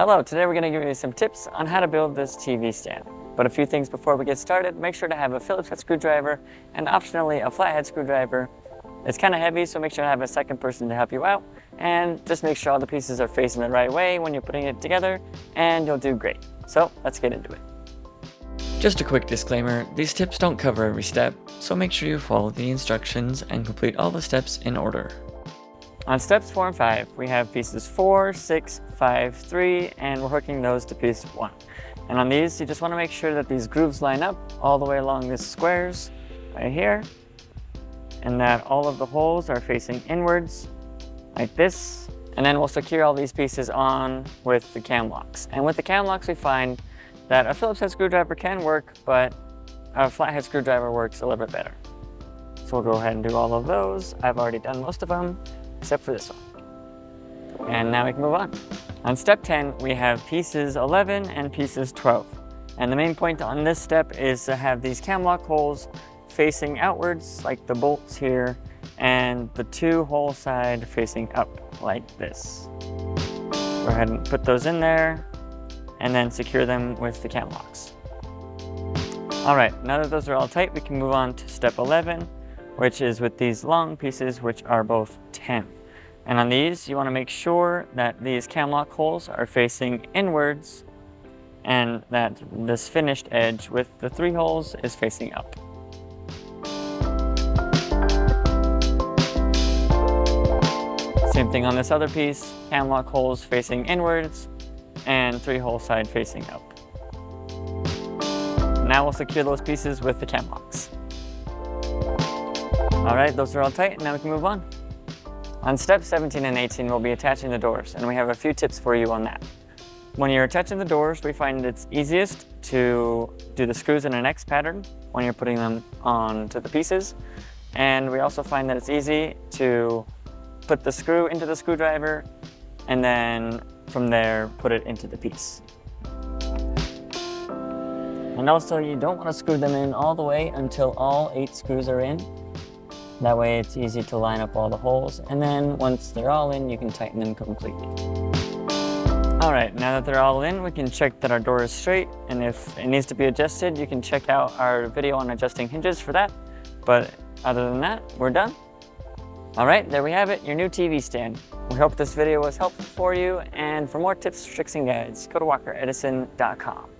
Hello, today we're going to give you some tips on how to build this TV stand. But a few things before we get started. Make sure to have a Phillips head screwdriver and optionally a flathead screwdriver. It's kind of heavy, so make sure to have a second person to help you out. And just make sure all the pieces are facing the right way when you're putting it together, and you'll do great. So let's get into it. Just a quick disclaimer, these tips don't cover every step, so make sure you follow the instructions and complete all the steps in order. On steps 4 and 5, we have pieces 4, 6, 5, 3, and we're hooking those to piece 1. And on these, you just want to make sure that these grooves line up all the way along these squares right here, and that all of the holes are facing inwards like this. And then we'll secure all these pieces on with the cam locks. And with the cam locks, we find that a Phillips head screwdriver can work, but a flathead screwdriver works a little bit better. So we'll go ahead and do all of those. I've already done most of them, except for this one. And now we can move on. On step 10, we have pieces 11 and pieces 12. And the main point on this step is to have these cam lock holes facing outwards, like the bolts here, and the 2 hole side facing up, like this. Go ahead and put those in there, and then secure them with the cam locks. All right, now that those are all tight, we can move on to step 11, which is with these long pieces, which are both 10. And on these, you want to make sure that these cam lock holes are facing inwards and that this finished edge with the 3 holes is facing up. Same thing on this other piece, cam lock holes facing inwards and 3 hole side facing up. Now we'll secure those pieces with the cam locks. All right, those are all tight, and now we can move on. On steps 17 and 18, we'll be attaching the doors, and we have a few tips for you on that. When you're attaching the doors, we find it's easiest to do the screws in an X pattern when you're putting them onto the pieces. And we also find that it's easy to put the screw into the screwdriver and then from there put it into the piece. And also, you don't want to screw them in all the way until all 8 screws are in. That way it's easy to line up all the holes, and then once they're all in, you can tighten them completely. All right, now that they're all in, we can check that our door is straight, and if it needs to be adjusted, you can check out our video on adjusting hinges for that. But other than that, we're done. All right, there we have it, your new TV stand. We hope this video was helpful for you, and for more tips, tricks, and guides, go to walkeredison.com.